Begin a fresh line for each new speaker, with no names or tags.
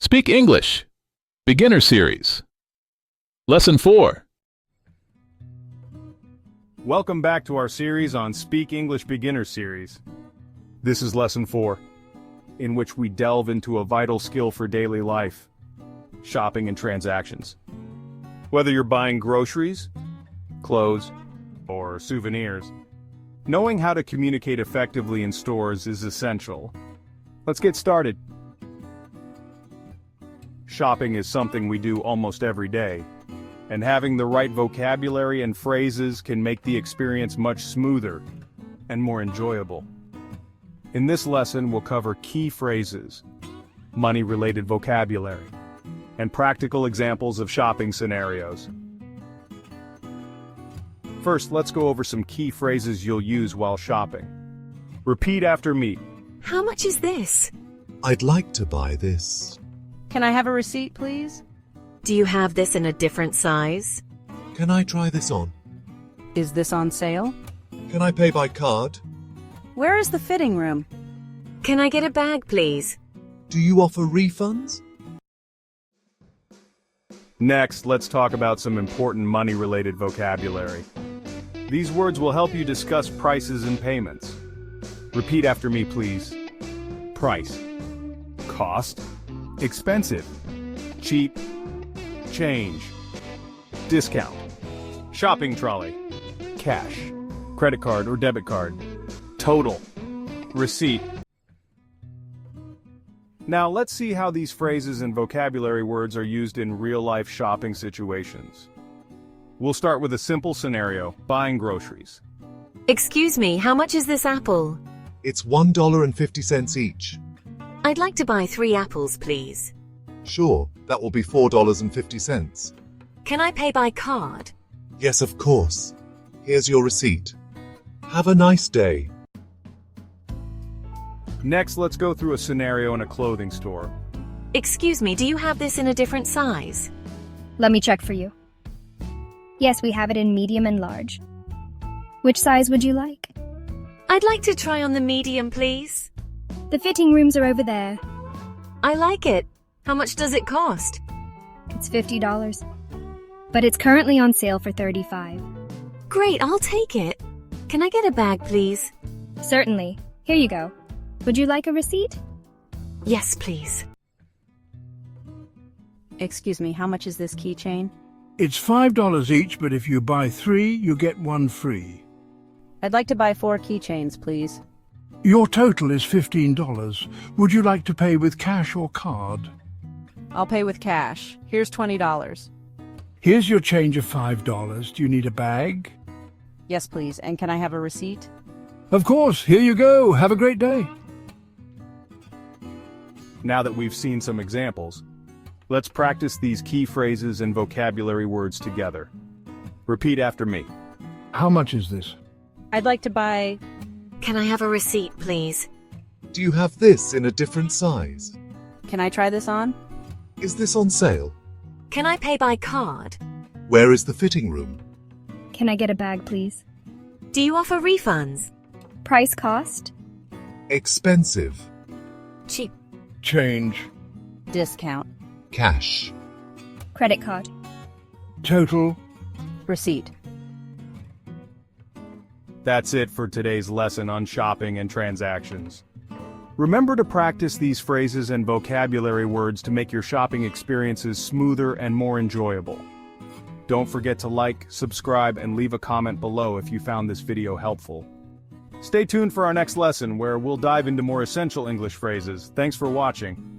Speak English, Beginner Series. Lesson 4.
Welcome back to our series on Speak English Beginner Series. This is Lesson 4, in which we delve into a vital skill for daily life, shopping and transactions. Whether you're buying groceries, clothes, or souvenirs, knowing how to communicate effectively in stores is essential. Let's get started. Shopping is something we do almost every day, and having the right vocabulary and phrases can make the experience much smoother and more enjoyable. In this lesson, we'll cover key phrases, money-related vocabulary, and practical examples of shopping scenarios. First, let's go over some key phrases you'll use while shopping. Repeat after me.
How much is this?
I'd like to buy this.
Can I have a receipt, please?
Do you have this in a different size?
Can I try this on?
Is this on sale?
Can I pay by card?
Where is the fitting room?
Can I get a bag, please?
Do you offer refunds?
Next, let's talk about some important money-related vocabulary. These words will help you discuss prices and payments. Repeat after me, please. Price. Cost. Expensive. Cheap. Change. Discount. Shopping trolley. Cash. Credit card or debit card. Total. Receipt. Now let's see how these phrases and vocabulary words are used in real-life shopping situations. We'll start with a simple scenario, buying groceries.
Excuse me, how much is this apple?
It's $1.50 each.
I'd like to buy 3 apples, please.
Sure, that will be $4.50.
Can I pay by card?
Yes, of course. Here's your receipt. Have a nice day.
Next, let's go through a scenario in a clothing store.
Excuse me, do you have this in a different size?
Let me check for you. Yes, we have it in medium and large. Which size would you like?
I'd like to try on the medium, please.
The fitting rooms are over there.
I like it. How much does it cost?
It's $50. But it's currently on sale for $35.
Great, I'll take it. Can I get a bag, please?
Certainly. Here you go. Would you like a receipt?
Yes, please.
Excuse me, how much is this keychain?
It's $5 each, but if you buy 3, you get 1 free.
I'd like to buy 4 keychains, please.
Your total is $15. Would you like to pay with cash or card?
I'll pay with cash. Here's $20.
Here's your change of $5. Do you need a bag?
Yes, please. And can I have a receipt?
Of course. Here you go. Have a great day.
Now that we've seen some examples, let's practice these key phrases and vocabulary words together. Repeat after me.
How much is this?
I'd like to buy...
Can I have a receipt, please?
Do you have this in a different size?
Can I try this on?
Is this on sale?
Can I pay by card?
Where is the fitting room?
Can I get a bag, please?
Do you offer refunds?
Price cost?
Expensive.
Cheap.
Change.
Discount.
Cash.
Credit card.
Total.
Receipt.
That's it for today's lesson on shopping and transactions. Remember to practice these phrases and vocabulary words to make your shopping experiences smoother and more enjoyable. Don't forget to like, subscribe, and leave a comment below if you found this video helpful. Stay tuned for our next lesson where we'll dive into more essential English phrases. Thanks for watching.